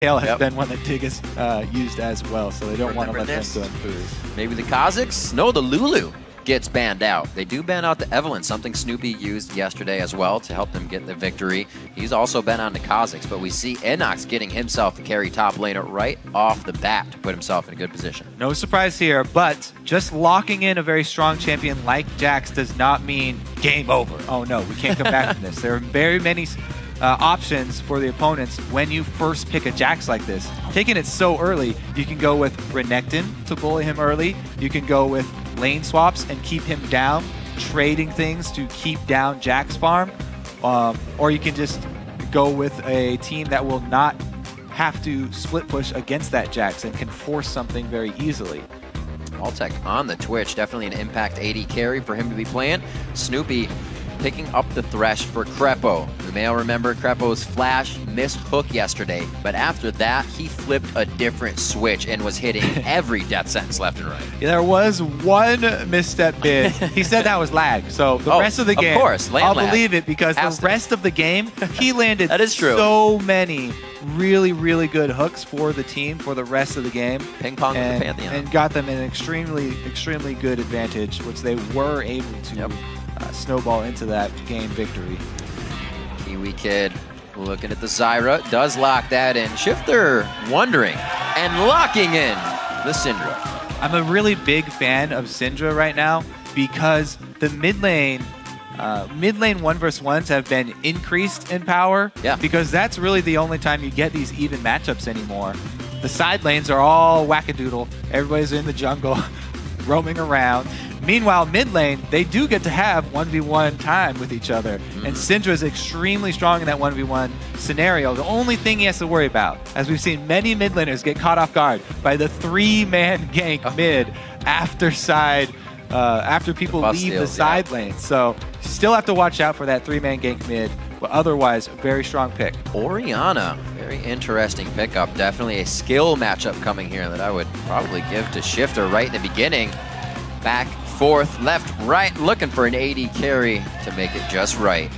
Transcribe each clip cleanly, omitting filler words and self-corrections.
Tail has been one that Dig has used as well, so they don't want to let them go through. Maybe the Kazakhs? No, the Lulu gets banned out. They do ban out the Evelyn, something Snoopy used yesterday as well to help them get the victory. He's also been on the Kazakhs, but we see Enox getting himself to carry top laner right off the bat to put himself in a good position. No surprise here, but just locking in a very strong champion like Jax does not mean game over. Oh no, we can't come back from this. There are very many options for the opponents when you first pick a Jax like this. Taking it so early, you can go with Renekton to bully him early. You can go with lane swaps and keep him down, trading things to keep down Jax farm. Or you can just go with a team that will not have to split push against that Jax and can force something very easily. Altec on the Twitch, definitely an impact 80 carry for him to be playing. Snoopy picking up the Thresh for Crepo. You may all remember Crepo's flash miss hook yesterday, but after that, he flipped a different switch and was hitting every death sentence left and right. Yeah, there was one misstep bid. He said that was lag, so the rest of the game, of course, I'll believe it because the rest of the game, he landed that is true. So many really, really good hooks for the team for the rest of the game. Ping pong with the Pantheon. And got them an extremely, extremely good advantage, which they were able to snowball into that game victory. Kiwi Kid looking at the Zyra, does lock that in. Shifter wondering and locking in the Syndra. I'm a really big fan of Syndra right now because the mid lane 1v1s have been increased in power. Yeah. Because that's really the only time you get these even matchups anymore. The side lanes are all wackadoodle. Everybody's in the jungle, roaming around. Meanwhile, mid lane, they do get to have 1v1 time with each other. And Syndra is extremely strong in that 1v1 scenario. The only thing he has to worry about, as we've seen many mid laners get caught off guard by the 3-man gank mid after people leave the side lane. So still have to watch out for that 3-man gank mid, but otherwise, a very strong pick. Orianna, very interesting pickup. Definitely a skill matchup coming here that I would probably give to Shifter right in the beginning. Back, forth, left, right, looking for an 80 carry to make it just right.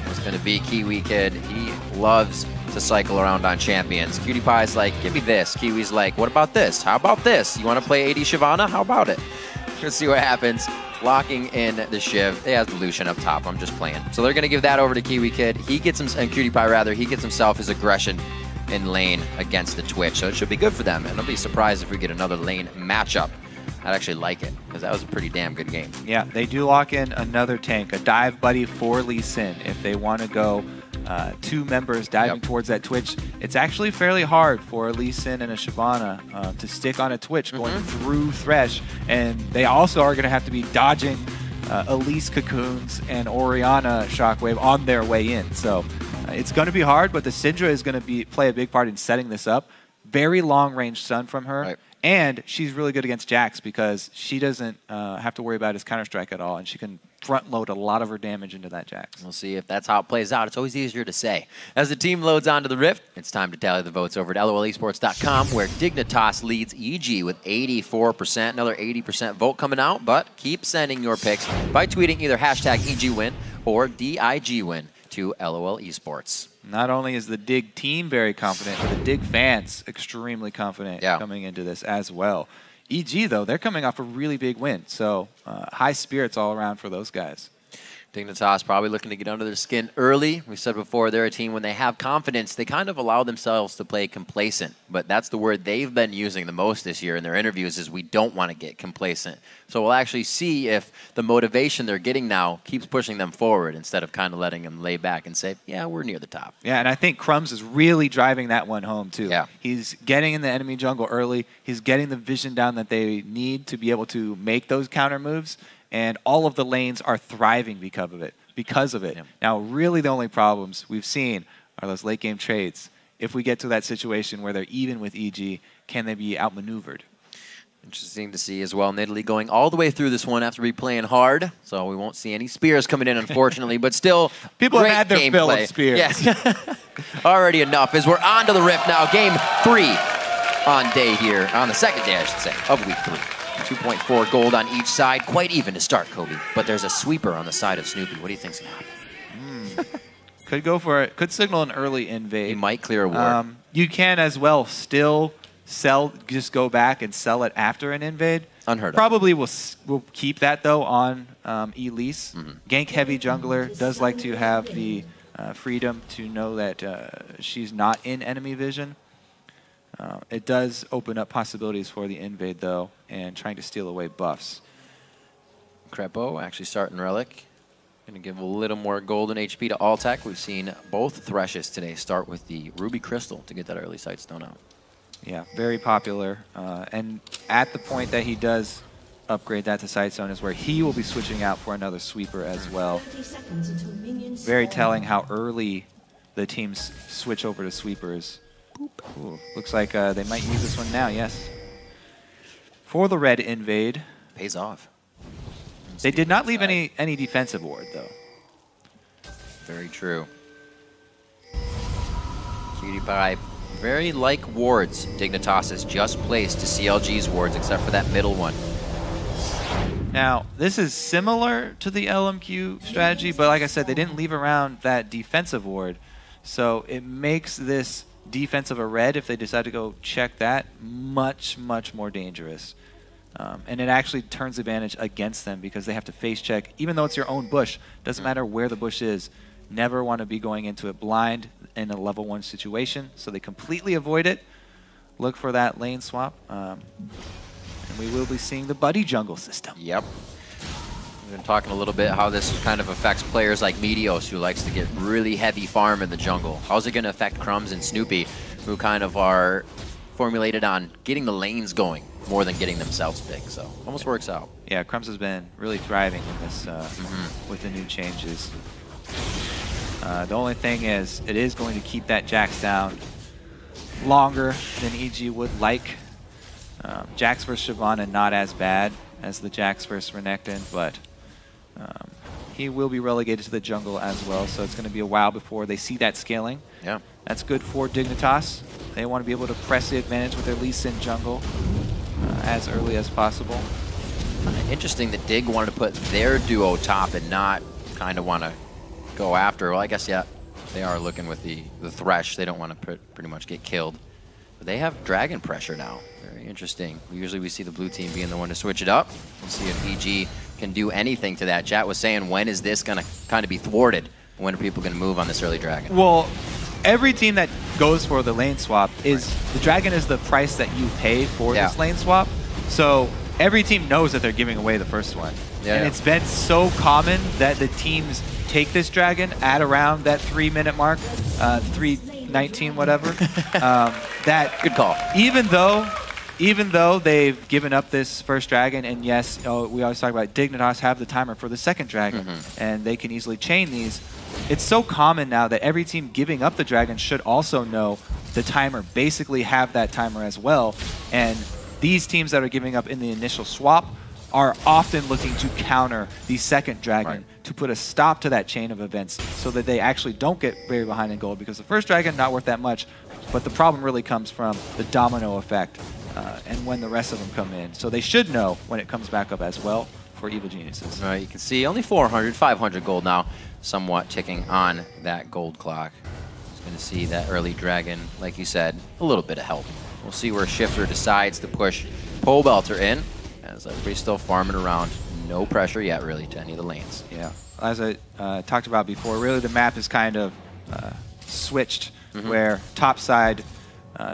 It's going to be Kiwi Kid. He loves to cycle around on champions. Cutie Pie's like, give me this. Kiwi's like, what about this? How about this? You want to play 80 Shyvana? How about it? Let's see what happens. Locking in the Shiv. They have the Lucian up top. I'm just playing. So they're going to give that over to Kiwi Kid. He gets him, and Cutie Pie rather, he gets himself his aggression in lane against the Twitch. So it should be good for them. And I'll be surprised if we get another lane matchup. I'd actually like it, because that was a pretty damn good game. Yeah, they do lock in another tank, a dive buddy for Lee Sin. If they want to go 2 members diving towards that Twitch, it's actually fairly hard for a Lee Sin and a Shyvana to stick on a Twitch going through Thresh. And they also are going to have to be dodging Elise Cocoons and Orianna Shockwave on their way in. So it's going to be hard, but the Syndra is going to play a big part in setting this up. Very long-range stun from her. Right. And she's really good against Jax because she doesn't have to worry about his Counter-Strike at all, and she can front-load a lot of her damage into that Jax. We'll see if that's how it plays out. It's always easier to say. As the team loads onto the Rift, it's time to tally the votes over at LOLesports.com, where Dignitas leads EG with 84%. Another 80% vote coming out, but keep sending your picks by tweeting either hashtag EGWin or DIGWin to LOL Esports. Not only is the Dig team very confident, but the Dig fans extremely confident coming into this as well. EG, though, they're coming off a really big win, so high spirits all around for those guys. Dignitas probably looking to get under their skin early. We said before, they're a team when they have confidence, they kind of allow themselves to play complacent. But that's the word they've been using the most this year in their interviews is we don't want to get complacent. So we'll actually see if the motivation they're getting now keeps pushing them forward instead of kind of letting them lay back and say, yeah, we're near the top. Yeah, and I think Crumbs is really driving that one home too. Yeah. He's getting in the enemy jungle early. He's getting the vision down that they need to be able to make those counter moves. And all of the lanes are thriving because of it. Yeah. Now, really the only problems we've seen are those late game trades. If we get to that situation where they're even with EG, can they be outmaneuvered? Interesting to see as well. Nidalee going all the way through this one after playing hard. So we won't see any spears coming in, unfortunately, but still people have had their fill of spears. Yes. Already enough as we're on to the Rift now. Game 3 on the second day, I should say, of week 3. 2.4 gold on each side. Quite even to start, Kobe. But there's a sweeper on the side of Snoopy. What do you think's going to happen? Could go for it. Could signal an early invade. He might clear a ward. You can as well still sell, just go back and sell it after an invade. Unheard of. Probably will keep that, though, on Elise. Gank heavy jungler does like to have the freedom to know that she's not in enemy vision. It does open up possibilities for the invade, though, and trying to steal away buffs. Crepo actually starting Relic. Going to give a little more golden HP to Altec. We've seen both Threshes today start with the Ruby Crystal to get that early Sightstone out. Yeah, very popular. And at the point that he does upgrade that to Sightstone is where he will be switching out for another sweeper as well. Very telling how early the teams switch over to sweepers. Ooh, looks like they might use this one now, yes. For the red invade. Pays off. They did not leave any defensive ward, though. Very true. Cutie Pie, very like wards Dignitas has just placed to CLG's wards, except for that middle one. Now, this is similar to the LMQ strategy, but like I said, they didn't leave around that defensive ward. So it makes this defense of a red, if they decide to go check that, much, much more dangerous. And it actually turns advantage against them because they have to face check. Even though it's your own bush, doesn't matter where the bush is. Never want to be going into it blind in a level 1 situation. So they completely avoid it. Look for that lane swap. And we will be seeing the buddy jungle system. Yep. We've been talking a little bit how this kind of affects players like Meteos, who likes to get really heavy farm in the jungle. How's it going to affect Crumbs and Snoopy, who kind of are formulated on getting the lanes going more than getting themselves big, so almost works out. Yeah, Crumbs has been really thriving in this with the new changes. The only thing is, it is going to keep that Jax down longer than EG would like. Jax versus Shyvana not as bad as the Jax versus Renekton, but he will be relegated to the jungle as well, so it's going to be a while before they see that scaling. Yeah. That's good for Dignitas. They want to be able to press the advantage with their Lee Sin jungle as early as possible. Interesting that Dig wanted to put their duo top and not kind of want to go after. Well, I guess, yeah, they are looking with the Thresh. They don't want to pretty much get killed. But they have Dragon pressure now. Very interesting. Usually we see the blue team being the one to switch it up. We'll see if EG can do anything to that. Chat was saying, when is this going to kind of be thwarted? When are people going to move on this early Dragon? Well, every team that goes for the lane swap is the Dragon is the price that you pay for this lane swap. So every team knows that they're giving away the first one. And it's been so common that the teams take this Dragon at around that 3-minute mark, 3:19, whatever. That good call. Even though they've given up this first Dragon, and yes, we always talk about Dignitas have the timer for the second Dragon, and they can easily chain these. It's so common now that every team giving up the Dragon should also know the timer, basically have that timer as well. And these teams that are giving up in the initial swap are often looking to counter the second Dragon to put a stop to that chain of events so that they actually don't get very behind in gold, because the first Dragon, not worth that much, but the problem really comes from the domino effect and when the rest of them come in. So they should know when it comes back up as well for Evil Geniuses. All right, you can see only 400, 500 gold now, somewhat ticking on that gold clock. Just going to see that early Dragon, like you said, a little bit of help. We'll see where Shifter decides to push Pole Belter in, as everybody's still farming around. No pressure yet, really, to any of the lanes. Yeah, as I talked about before, really the map is kind of switched, where top side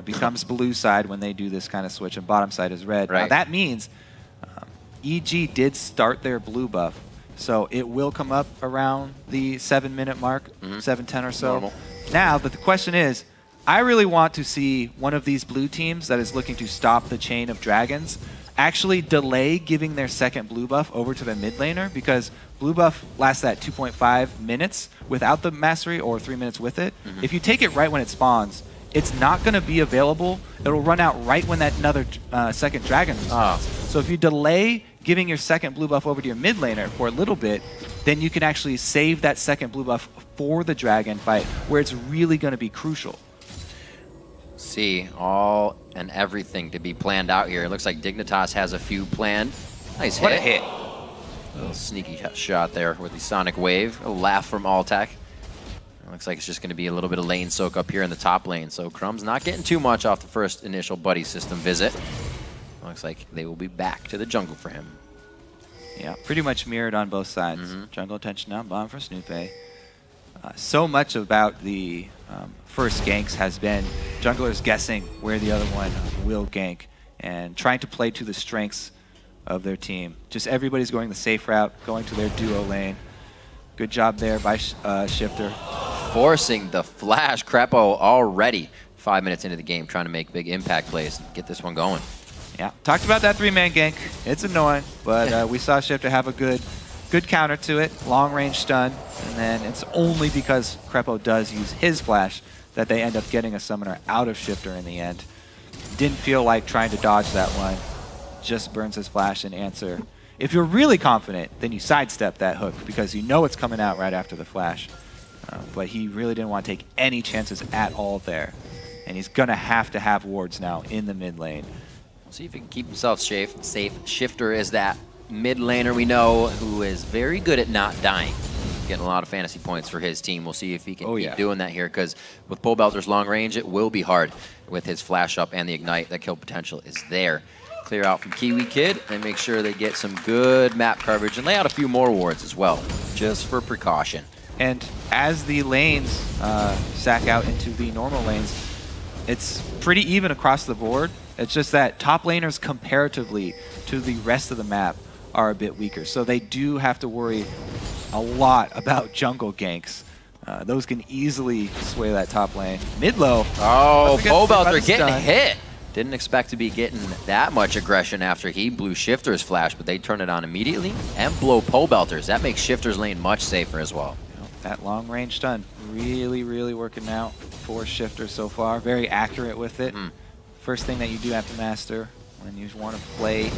becomes blue side when they do this kind of switch, and bottom side is red. Now that means EG did start their blue buff, so it will come up around the 7-minute mark, 7:10 or so. Normal. Now, but the question is, I really want to see one of these blue teams that is looking to stop the chain of dragons actually delay giving their second blue buff over to the mid laner, because blue buff lasts that 2.5 minutes without the mastery, or 3 minutes with it. If you take it right when it spawns, it's not going to be available. It'll run out right when that another second dragon spawns. So if you delay giving your second blue buff over to your mid laner for a little bit, then you can actually save that second blue buff for the dragon fight, where it's really going to be crucial. See, all and everything to be planned out here. It looks like Dignitas has a few planned. Nice hit. What a hit. A little sneaky shot there with the Sonic Wave. A laugh from Altec. Looks like it's just going to be a little bit of lane soak up here in the top lane. So Crumb's not getting too much off the first initial buddy system visit. Looks like they will be back to the jungle for him. Yeah, pretty much mirrored on both sides. Jungle attention down bottom for Snoopy. So much about the first ganks has been junglers guessing where the other one will gank and trying to play to the strengths of their team. Just everybody's going the safe route, going to their duo lane. Good job there by Shifter. Forcing the flash. Crepo already 5 minutes into the game trying to make big impact plays and get this one going. Yeah, talked about that 3-man gank. It's annoying, but we saw Shifter have a good counter to it, long range stun, and then it's only because Crepo does use his flash that they end up getting a summoner out of Shifter in the end. Didn't feel like trying to dodge that one. Just burns his flash and answer. If you're really confident, then you sidestep that hook because you know it's coming out right after the flash. But he really didn't want to take any chances at all there. And he's going to have wards now in the mid lane. See if he can keep himself safe. Shifter is that mid laner we know who is very good at not dying. Getting a lot of fantasy points for his team. We'll see if he can keep doing that here, because with Pole Belter's long range, it will be hard with his flash up and the ignite. That kill potential is there. Clear out from Kiwi Kid and make sure they get some good map coverage and lay out a few more wards as well, just for precaution. And as the lanes sack out into the normal lanes, it's pretty even across the board. It's just that top laners comparatively to the rest of the map are a bit weaker. So they do have to worry a lot about jungle ganks. Those can easily sway that top lane. Mid-low. Oh, Pole Belter getting hit. Didn't expect to be getting that much aggression after he blew Shifter's flash, but they turn it on immediately and blow Pole Belter's. That makes Shifter's lane much safer as well. That long range stun really, really working out for Shifter so far. Very accurate with it. First thing that you do have to master when you want to play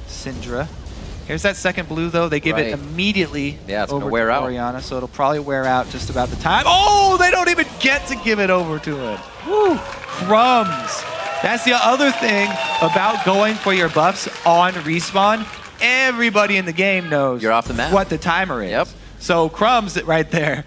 Syndra. Here's that second blue, though. They give it immediately over to Orianna, so it'll probably wear out just about the time. Oh, they don't even get to give it over to him. Woo! Crumbs. That's the other thing about going for your buffs on respawn. Everybody in the game knows you're off the map. What the timer is. So Crumbs right there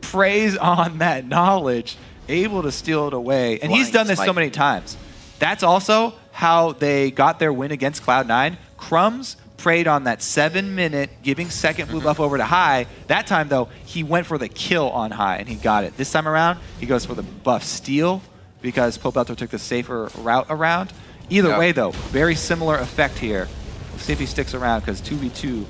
preys on that knowledge, able to steal it away. And he's done this so many times. That's also how they got their win against Cloud9. Crumbs preyed on that 7-minute, giving second blue buff over to High. That time, though, he went for the kill on High, and he got it. This time around, he goes for the buff steal because Pole Belter took the safer route around. Either way, though, very similar effect here. We'll see if he sticks around, because 2v2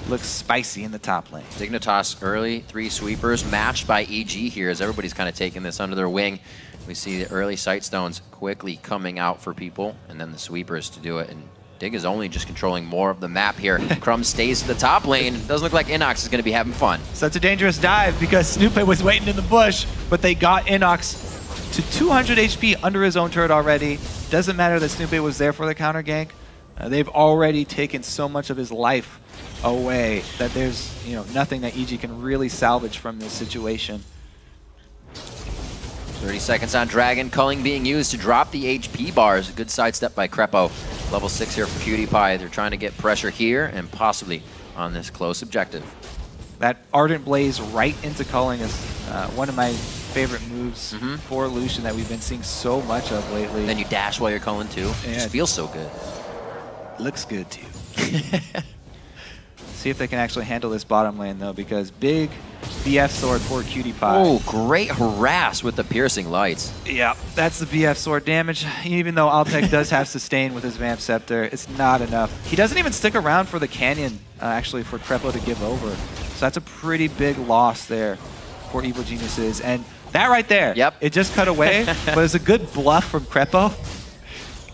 looks spicy in the top lane. Dignitas early 3 sweepers matched by EG here as everybody's kind of taking this under their wing. We see the early sight stones quickly coming out for people, and then the sweepers to do it. And Dig is only just controlling more of the map here. Crumb stays to the top lane. Doesn't look like Inox is going to be having fun. Such a dangerous dive because Snoopy was waiting in the bush, but they got Inox to 200 HP under his own turret already. Doesn't matter that Snoopy was there for the counter gank. They've already taken so much of his life away that there's nothing that EG can really salvage from this situation. 30 seconds on Dragon. Culling being used to drop the HP bars. A good sidestep by Crepo. Level 6 here for Cutie Pie. They're trying to get pressure here and possibly on this close objective. That Ardent Blaze right into Culling is one of my favorite moves for Lucian that we've been seeing so much of lately. And then you dash while you're culling too. It just feels so good. Looks good too. See if they can actually handle this bottom lane though, because big BF sword for Cutie Pie. Oh, great harass with the piercing lights. Yeah, that's the BF sword damage. Even though Altec does have sustain with his Vamp Scepter, it's not enough. He doesn't even stick around for the Canyon, actually, for Crepo to give over. So that's a pretty big loss there for Evil Geniuses. And that right there, it just cut away, but it's a good bluff from Crepo.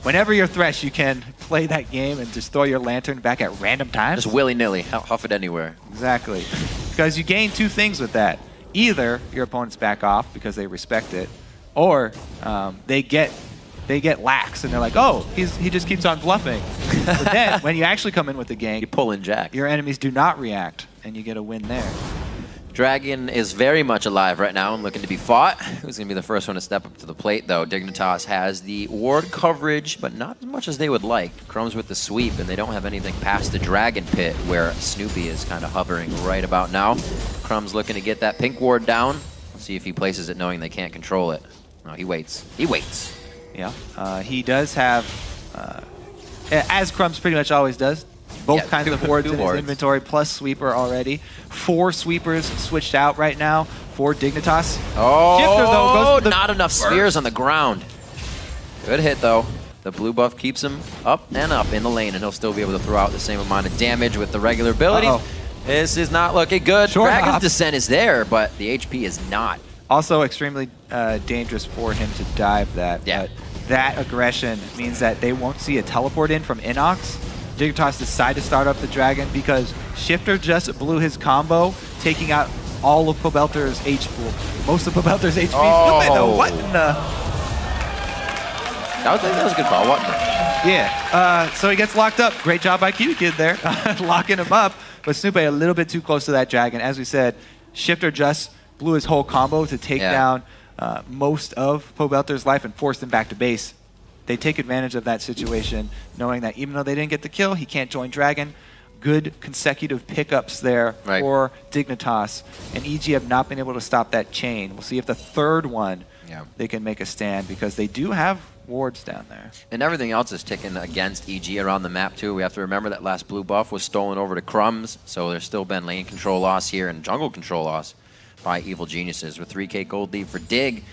Whenever you're Thresh, you can play that game and just throw your lantern back at random times. Just willy-nilly, huff it anywhere. Exactly. Because you gain two things with that. Either your opponents back off because they respect it, or they get lax and they're like, oh, he just keeps on bluffing. But then when you actually come in with the gank, you pull in Jack. Your enemies do not react, and you get a win there. Dragon is very much alive right now and looking to be fought. Who's going to be the first one to step up to the plate, though? Dignitas has the ward coverage, but not as much as they would like. Crumbs with the sweep, and they don't have anything past the Dragon Pit, where Snoopy is kind of hovering right about now. Crumbs looking to get that pink ward down. See if he places it knowing they can't control it. No, he waits. He waits. Yeah, he does have, as Crumbs pretty much always does, both kinds of wards in his inventory, plus sweeper already. 4 sweepers switched out right now for Dignitas. Oh, Shifter, though, goes to not enough spears on the ground. Good hit, though. The blue buff keeps him up and up in the lane, and he'll still be able to throw out the same amount of damage with the regular abilities. This is not looking good. Dragon's Descent is there, but the HP is not. Also extremely dangerous for him to dive that. Yeah. But that aggression means that they won't see a teleport in from Inox. Dignitas decide to start up the Dragon because Shifter just blew his combo, taking out all of Pobelter's HP. Most of Pobelter's HP. Oh. Though, what in the... That was a good call. What in the... Yeah. So he gets locked up. Great job by Kid there, locking him up. But Snoopy a little bit too close to that Dragon. As we said, Shifter just blew his whole combo to take down most of Pobelter's life and forced him back to base. They take advantage of that situation, knowing that even though they didn't get the kill, he can't join Dragon. Good consecutive pickups there for Dignitas. And EG have not been able to stop that chain. We'll see if the third one they can make a stand, because they do have wards down there. And everything else is ticking against EG around the map, too. We have to remember that last blue buff was stolen over to Crumbs, so there's still been lane control loss here and jungle control loss by Evil Geniuses. With 3K gold lead for Dig,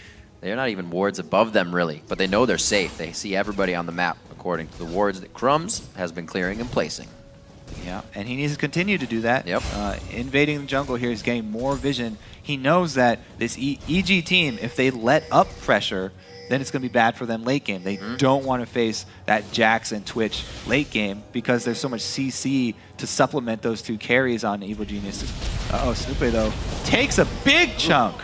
they're not even wards above them, really, but they know they're safe. They see everybody on the map, according to the wards that Crumbs has been clearing and placing. Yeah, and he needs to continue to do that. Yep. Invading the jungle here, he's getting more vision. He knows that this EG team, if they let up pressure, then it's going to be bad for them late game. They don't want to face that Jax and Twitch late game because there's so much CC to supplement those 2 carries on Evil Genius. Uh-oh, Snoopy, though, takes a big chunk.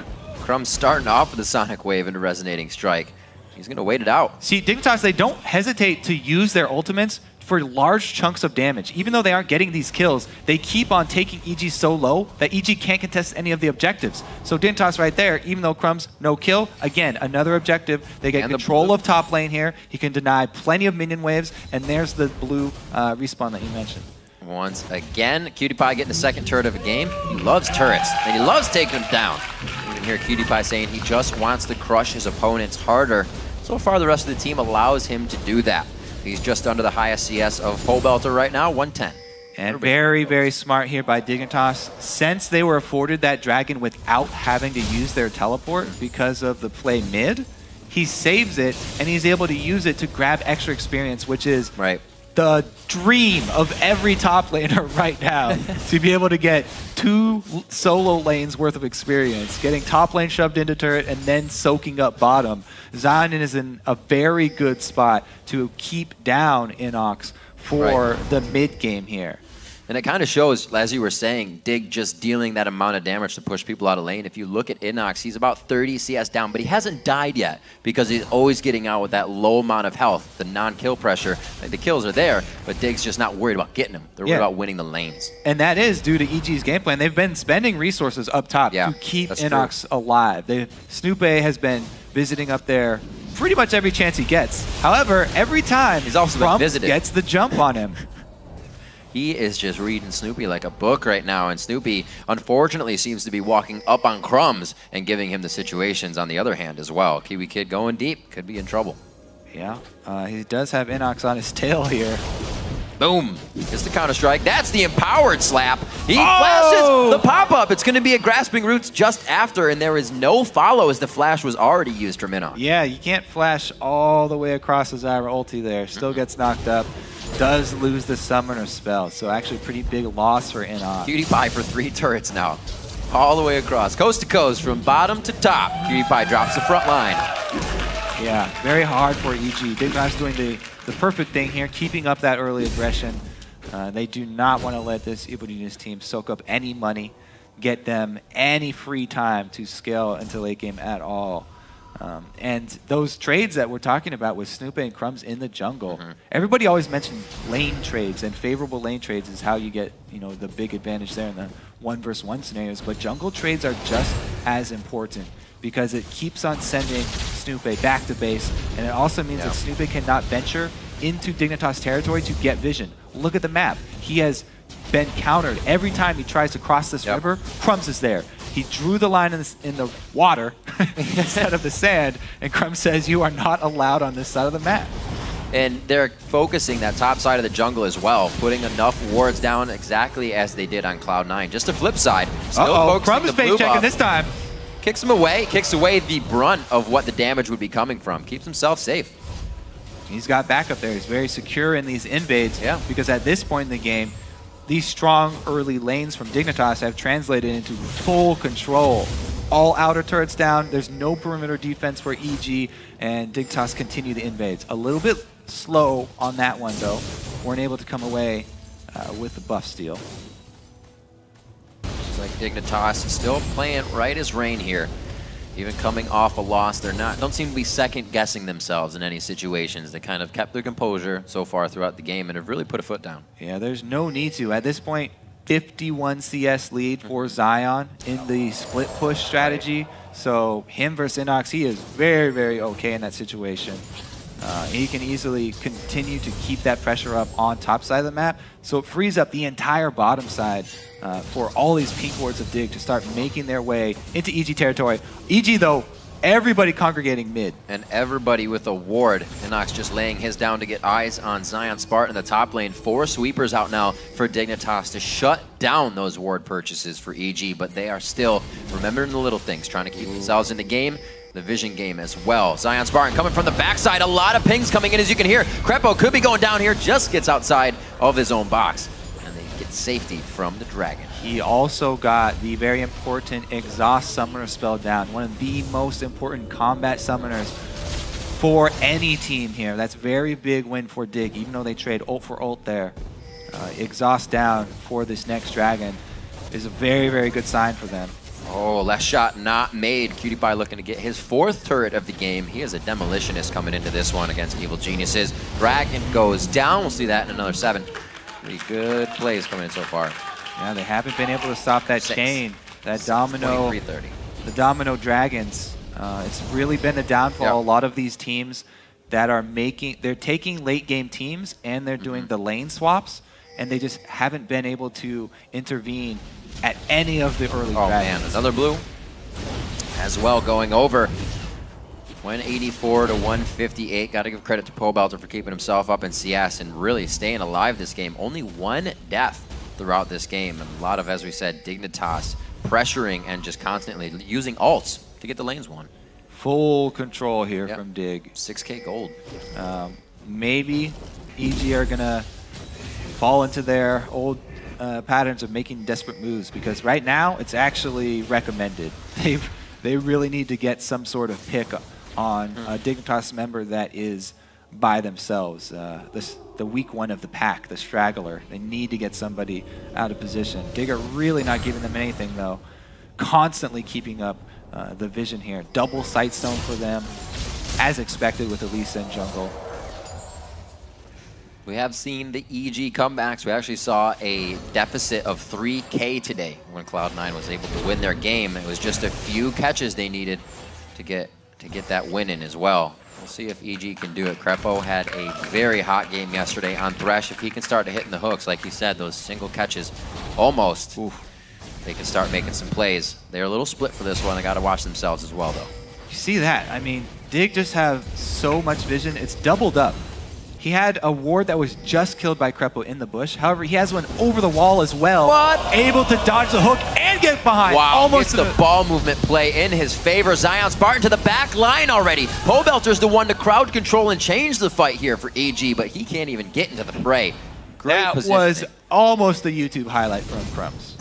Crumbs starting off with the Sonic Wave into Resonating Strike. He's going to wait it out. See, Dignitas, they don't hesitate to use their ultimates for large chunks of damage. Even though they aren't getting these kills, they keep on taking EG so low that EG can't contest any of the objectives. So Dignitas right there, even though Crumbs no kill, again, another objective. They get control of top lane here. He can deny plenty of minion waves, and there's the blue respawn that you mentioned. Once again, Cutie Pie getting the second turret of a game. He loves turrets, and he loves taking them down. You can hear Cutie Pie saying he just wants to crush his opponents harder. So far, the rest of the team allows him to do that. He's just under the highest CS of Pobelter right now, 110. And very, very smart here by Dignitas. Since they were afforded that Dragon without having to use their teleport because of the play mid, he saves it, and he's able to use it to grab extra experience, which is the dream of every top laner right now, to be able to get 2 solo lanes worth of experience, getting top lane shoved into turret and then soaking up bottom. Zion is in a very good spot to keep down Inox for the mid game here. And it kind of shows, as you were saying, Dig just dealing that amount of damage to push people out of lane. If you look at Inox, he's about 30 CS down, but he hasn't died yet because he's always getting out with that low amount of health, the non-kill pressure. Like, the kills are there, but Dig's just not worried about getting them. They're worried about winning the lanes. And that is due to EG's game plan. They've been spending resources up top to keep Inox alive. Snoopy has been visiting up there pretty much every chance he gets. However, every time he's also been visited. Gets the jump on him. He is just reading Snoopy like a book right now, and Snoopy, unfortunately, seems to be walking up on Crumbs and giving him the situations on the other hand as well. Kiwi Kid going deep, could be in trouble. Yeah, he does have Inox on his tail here. Boom. It's the counter-strike. That's the empowered slap. He flashes the pop-up. It's going to be a Grasping Roots just after, and there is no follow as the flash was already used from Inox. Yeah, you can't flash all the way across the Zyra ulti there. Still gets knocked up. Does lose the summoner spell, so actually pretty big loss for Inox. Cutie Pie for 3 turrets now. All the way across, coast to coast, from bottom to top. Cutie Pie drops the front line. Yeah, very hard for EG. Dignitas doing the perfect thing here, keeping up that early aggression. They do not want to let this Evil Genius team soak up any money, get them any free time to scale into late game at all. And those trades that we're talking about with Snoopy and Crumbs in the jungle, everybody always mentioned lane trades, and favorable lane trades is how you get, the big advantage there in the 1v1 scenarios. But jungle trades are just as important because it keeps on sending Snoopy back to base, and it also means that Snoopy cannot venture into Dignitas territory to get vision. Look at the map. He has been countered. Every time he tries to cross this river, Crumbs is there. He drew the line in the water instead of the sand, and Crumbs says, you are not allowed on this side of the map. And they're focusing that top side of the jungle as well, putting enough wards down exactly as they did on Cloud9. Just a flip side. Crumbs face checking this time. Kicks him away, kicks away the brunt of what the damage would be coming from. Keeps himself safe. He's got backup there. He's very secure in these invades because at this point in the game, these strong early lanes from Dignitas have translated into full control. All outer turrets down. There's no perimeter defense for EG, and Dignitas continue the invades. A little bit slow on that one, though. Weren't able to come away with the buff steal. Looks like Dignitas is still playing right as rain here. Even coming off a loss, don't seem to be second guessing themselves in any situations. They kind of kept their composure so far throughout the game and have really put a foot down. Yeah, there's no need to. At this point, 51 CS lead for Zion in the split push strategy. So him versus Inox, he is very, very okay in that situation. He can easily continue to keep that pressure up on top side of the map. So it frees up the entire bottom side for all these pink wards of Dig to start making their way into EG territory. EG, though, everybody congregating mid. And everybody with a ward. Inox just laying his down to get eyes on Zion Spartan in the top lane. 4 sweepers out now for Dignitas to shut down those ward purchases for EG, but they are still remembering the little things, trying to keep themselves in the game. The vision game as well. Zion Spartan coming from the backside. A lot of pings coming in, as you can hear. Crepo could be going down here, just gets outside of his own box. And they get safety from the Dragon. He also got the very important Exhaust Summoner spell down. One of the most important combat summoners for any team here. That's a very big win for Dig, even though they trade ult for ult there. Exhaust down for this next Dragon is a very, very good sign for them. Oh, last shot not made. Cutie Pie looking to get his 4th turret of the game. He is a demolitionist coming into this one against Evil Geniuses. Dragon goes down. We'll see that in another 7. Pretty good plays coming in so far. Yeah, they haven't been able to stop that chain, that domino, the domino dragons. It's really been a downfall. A lot of these teams that are they're taking late game teams and they're doing the lane swaps, and they just haven't been able to intervene at any of the early dragons. Man, another blue as well going over. 184 to 158. Got to give credit to Pobelter for keeping himself up in CS and really staying alive this game. Only 1 death throughout this game. And a lot of, as we said, Dignitas pressuring and just constantly using ults to get the lanes won. Full control here from Dig. 6K gold. Maybe EG are going to fall into their old patterns of making desperate moves, because right now it's actually recommended. They really need to get some sort of pick on a Dignitas member that is by themselves. The weak one of the pack, the straggler. They need to get somebody out of position. Dig are really not giving them anything, though. Constantly keeping up the vision here. Double Sightstone for them, as expected with Elisa in jungle. We have seen the EG comebacks. We actually saw a deficit of 3K today when Cloud9 was able to win their game. It was just a few catches they needed to get that win in as well. We'll see if EG can do it. Crepo had a very hot game yesterday on Thresh. If he can start to hitting the hooks, like you said, those single catches, almost, they can start making some plays. They're a little split for this one. They got to watch themselves as well, though. You see that? I mean, Dig just have so much vision. It's doubled up. He had a ward that was just killed by Crepo in the bush. However, he has one over the wall as well. What? Able to dodge the hook and get behind. Wow, almost the ball movement play in his favor. Zion Spartan to the back line already. Pobelter's the one to crowd control and change the fight here for EG, but he can't even get into the fray. Great that was almost the YouTube highlight from Crumbs.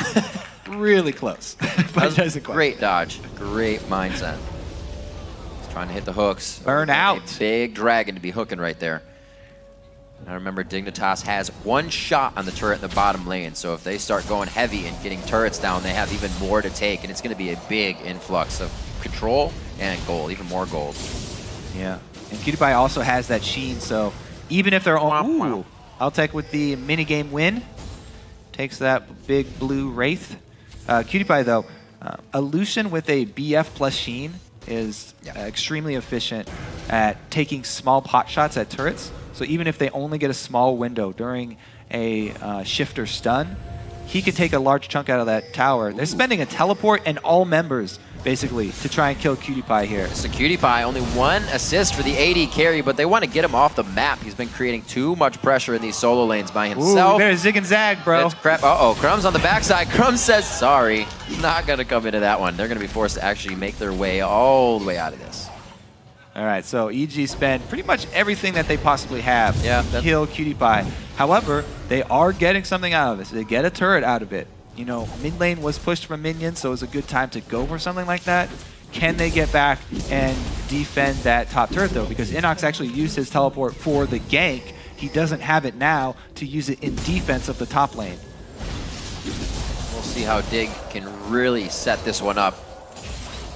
Really close. But doesn't quite. Great dodge. Great mindset. He's trying to hit the hooks. Burn out. A big dragon to be hooking right there. Now remember, Dignitas has 1 shot on the turret in the bottom lane, so if they start going heavy and getting turrets down, they have even more to take, and it's going to be a big influx of control and gold, even more gold. Yeah, and Cutie Pie also has that sheen, so even if they're on... I'll take with the minigame win. Takes that big blue Wraith. Cutie Pie, though, a Lucian with a BF plus sheen is extremely efficient at taking small pot shots at turrets. So even if they only get a small window during a shifter stun, he could take a large chunk out of that tower. They're spending a teleport and all members, basically, to try and kill Cutie Pie here. So Cutie Pie, only 1 assist for the AD carry, but they want to get him off the map. He's been creating too much pressure in these solo lanes by himself. Ooh, there's Zig and Zag, bro. It's crap. Uh-oh, Crumb's on the backside. Crumb says sorry. Not going to come into that one. They're going to be forced to actually make their way all the way out of this. All right, so EG spend pretty much everything that they possibly have to kill Cutie Pie. However, they are getting something out of this. They get a turret out of it. You know, mid lane was pushed from minions, so it was a good time to go for something like that. Can they get back and defend that top turret, though? Because Inox actually used his teleport for the gank. He doesn't have it now to use it in defense of the top lane. We'll see how Dig can really set this one up.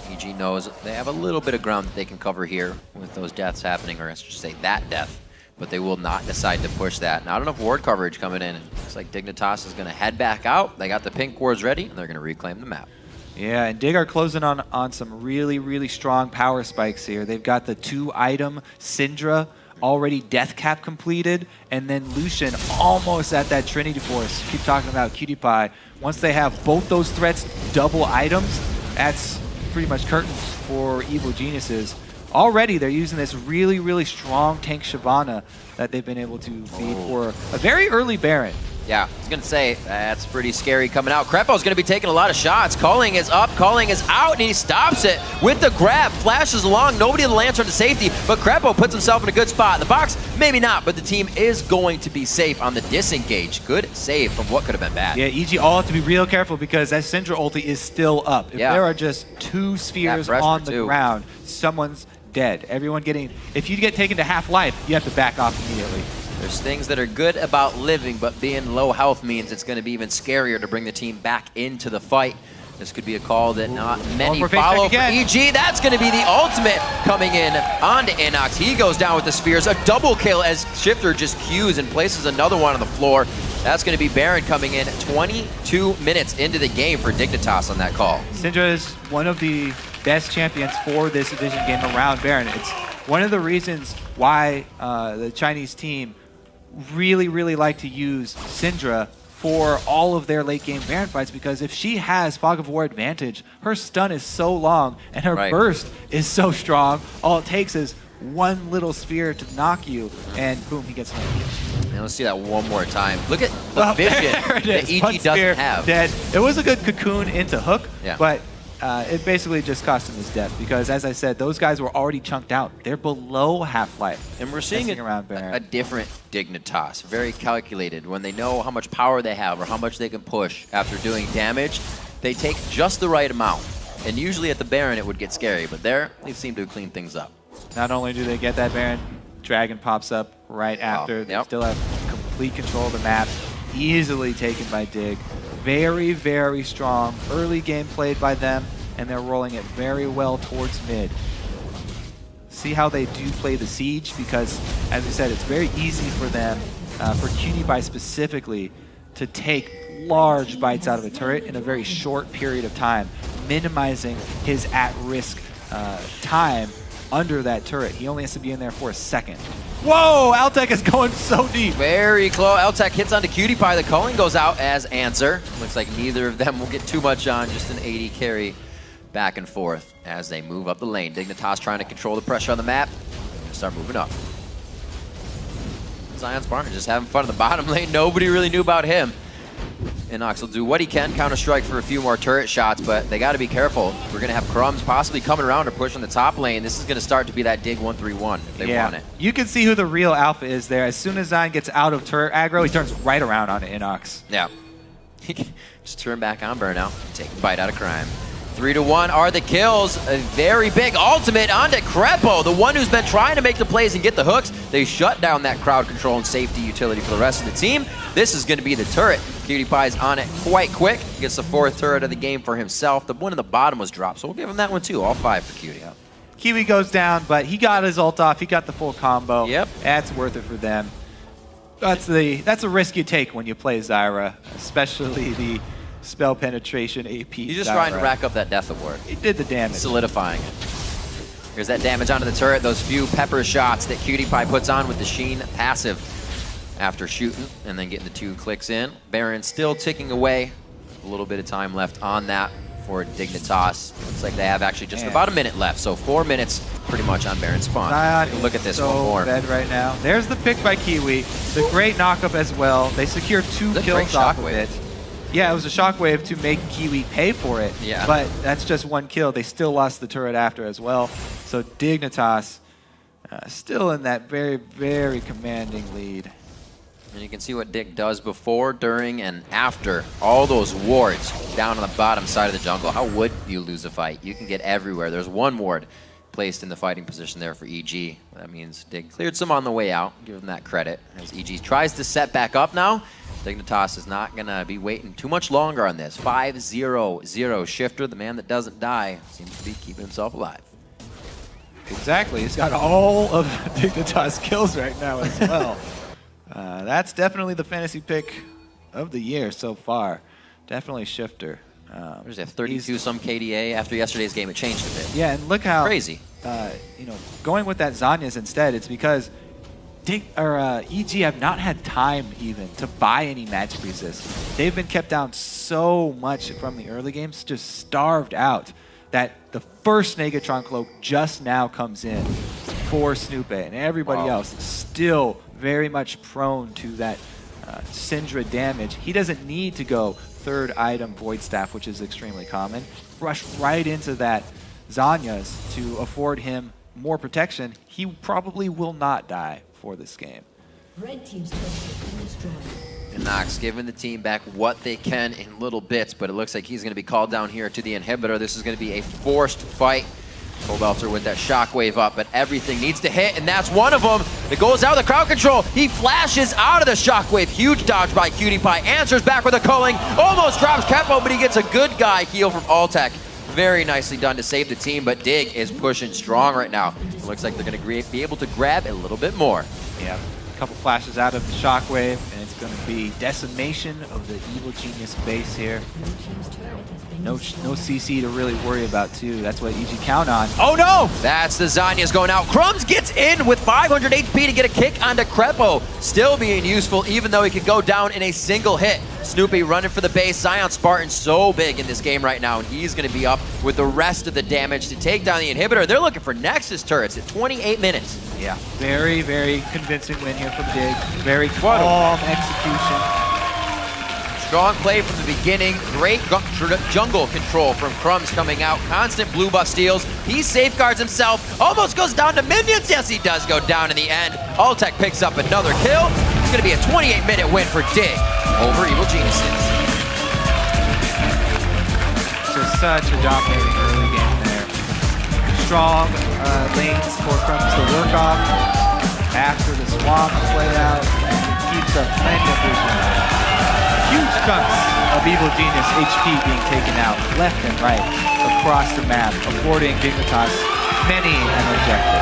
EG knows they have a little bit of ground that they can cover here with those deaths happening, or I should say that death. But they will not decide to push that. Not enough ward coverage coming in. Looks like Dignitas is going to head back out. They got the pink wards ready, and they're going to reclaim the map. Yeah, and Dig are closing on some really, really strong power spikes here. They've got the 2-item Syndra already death cap completed, and then Lucian almost at that Trinity Force. Keep talking about Cutie Pie. Once they have both those threats double items, that's pretty much curtains for Evil Geniuses. Already, they're using this really, really strong tank Shyvana that they've been able to feed for a very early Baron. Yeah, I was going to say, that's pretty scary coming out. Crepo's going to be taking a lot of shots. Calling is up, Calling is out, and he stops it with the grab. Flashes along, nobody in the Lantern to safety, but Crepo puts himself in a good spot. In the box, maybe not, but the team is going to be safe on the disengage. Good save from what could have been bad. Yeah, EG all have to be real careful because that Syndra ulti is still up. If there are just 2 spheres on the ground, someone's dead. Everyone getting, if you get taken to half life, you have to back off immediately. There's things that are good about living, but being low health means it's going to be even scarier to bring the team back into the fight. This could be a call that not many follow for EG. That's going to be the ultimate coming in onto Inox. He goes down with the spears. A double kill as Shifter just cues and places another one on the floor. That's going to be Baron coming in 22 minutes into the game for Dignitas on that call. Syndra is one of the best champions for this division game around Baron. It's one of the reasons why the Chinese team really, really like to use Syndra for all of their late game Baron fights, because if she has Fog of War advantage, her stun is so long and her burst is so strong, all it takes is one little sphere to knock you, and boom, he gets home. And let's see that one more time. Look at the vision that EG doesn't have. Dead. It was a good cocoon into Hook, but it basically just cost him his death because, as I said, those guys were already chunked out. They're below half-life. And we're seeing a different Dignitas, very calculated. When they know how much power they have or how much they can push after doing damage, they take just the right amount. And usually at the Baron, it would get scary, but there, they seem to clean things up. Not only do they get that Baron, Dragon pops up right after. They still have complete control of the map, easily taken by Dig. Very, very strong early game played by them, and they're rolling it very well towards mid. See how they do play the siege, because, as we said, it's very easy for them, for Cutie Pie specifically, to take large bites out of a turret in a very short period of time, minimizing his at-risk time under that turret. He only has to be in there for a second. Whoa, Altec is going so deep. Very close. Altec hits onto Cutie Pie. The calling goes out as answer. Looks like neither of them will get too much on, just an 80 carry back and forth as they move up the lane. Dignitas trying to control the pressure on the map. Start moving up. Zion Spartan just having fun in the bottom lane. Nobody really knew about him. Inox will do what he can, counter-strike for a few more turret shots, but they got to be careful. We're going to have Crumbs possibly coming around to push on the top lane. This is going to start to be that Dig 1-3-1 if they want it. You can see who the real alpha is there. As soon as Zion gets out of turret aggro, he turns right around onto Inox. Yeah. He can just turn back on Burnout, take a bite out of crime. 3-1 are the kills. A very big ultimate onto Crepo, the one who's been trying to make the plays and get the hooks. They shut down that crowd control and safety utility for the rest of the team. This is going to be the turret. Cutie Pie's on it quite quick. Gets the 4th turret of the game for himself. The one in the bottom was dropped, so we'll give him that one too. All 5 for Cutie. Kiwi goes down, but he got his ult off. He got the full combo. Yep. That's worth it for them. That's a risk you take when you play Zyra, especially the spell penetration AP. He's just trying to rack up that death award. He did the damage. Solidifying it. Here's that damage onto the turret. Those few pepper shots that Cutie Pie puts on with the Sheen passive. after shooting and then getting the 2 clicks in. Baron still ticking away. A little bit of time left on that for Dignitas. Looks like they have actually just about a minute left, so 4 minutes pretty much on Baron spawn. Look at this one more. Dead right now. There's the pick by Kiwi. The great knockup as well. They secure 2 kills off of it. Yeah, it was a shockwave to make Kiwi pay for it. Yeah. But that's just 1 kill. They still lost the turret after as well. So Dignitas still in that very, very commanding lead. And you can see what Dig does before, during, and after all those wards down on the bottom side of the jungle. How would you lose a fight? You can get everywhere. There's 1 ward placed in the fighting position there for EG. That means Dig cleared some on the way out. Give him that credit. As EG tries to set back up now, Dignitas is not going to be waiting too much longer on this. 5-0-0 Shifter, the man that doesn't die, seems to be keeping himself alive. Exactly. He's got all of Dignitas kills right now as well. That's definitely the fantasy pick of the year so far. Definitely Shifter. There's a 32-some KDA after yesterday's game. It changed a bit. Yeah, and look how crazy. You know, going with that Zhonya's instead, it's because EG have not had time even to buy any magic resist. They've been kept down so much from the early games, just starved out, that the first Negatron cloak just now comes in for Snoop, and everybody else is still very much prone to that Syndra damage. He doesn't need to go 3rd item Void Staff, which is extremely common. Rush right into that Zhonya's to afford him more protection. He probably will not die for this game. Red team's turret has been destroyed. And Nox giving the team back what they can in little bits, but it looks like he's going to be called down here to the inhibitor. This is going to be a forced fight. Cobelter with that shockwave up, but everything needs to hit, and that's one of them. It goes out of the crowd control. He flashes out of the shockwave. Huge dodge by Cutie Pie. Answers back with a culling. Almost drops Kepo, but he gets a good guy heal from Altec. Very nicely done to save the team, but Dig is pushing strong right now. It looks like they're going to be able to grab a little bit more. Yeah, a couple flashes out of the shockwave, and it's going to be decimation of the Evil Genius base here. No CC to really worry about, too. That's what EG count on. Oh, no! That's the Zhonya's going out. Crumbs gets in with 500 HP to get a kick onto Crepo. Still being useful, even though he could go down in a single hit. Snoopy running for the base. Zion Spartan so big in this game right now, and he's going to be up with the rest of the damage to take down the inhibitor. They're looking for Nexus turrets at 28 minutes. Yeah, very, very convincing win here from Dig. Very calm execution. Strong play from the beginning. Great jungle control from Crumbs coming out. Constant blue buff steals. He safeguards himself. Almost goes down to minions. Yes, he does go down in the end. Altec picks up another kill. It's going to be a 28-minute win for Dig over Evil Geniuses. Just such a dominating early game there. Strong lanes for Crumbs to work off after the swamp play out. Keeps up plenty of vision. Huge chunks of Evil Genius HP being taken out left and right across the map, affording Dignitas many an objective.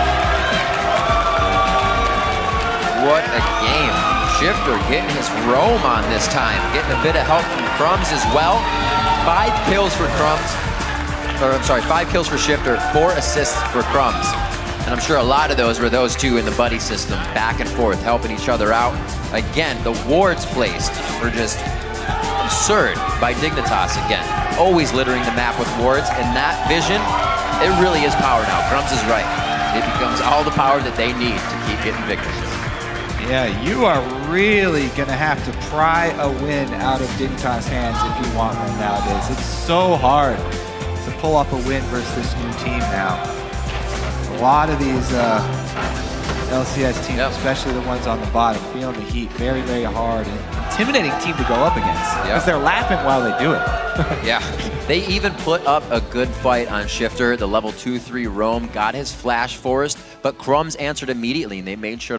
What a game. Shifter getting his roam on this time, getting a bit of help from Crumbs as well. 5 kills for Crumbs, or I'm sorry, 5 kills for Shifter, 4 assists for Crumbs. And I'm sure a lot of those were those two in the buddy system, back and forth, helping each other out. Again, the wards placed were just absurd by Dignitas again. Always littering the map with wards, and that vision, it really is power now. Crumbs is right. It becomes all the power that they need to keep getting victories. Yeah, you are really going to have to pry a win out of Dignitas' hands if you want one nowadays. It's so hard to pull off a win versus this new team now. A lot of these LCS teams, especially the ones on the bottom, feeling the heat very, very hard. And intimidating team to go up against because they're laughing while they do it. Yeah, they even put up a good fight on Shifter. The level 2-3 roam got his flash forest, but Crumbs answered immediately, and they made sure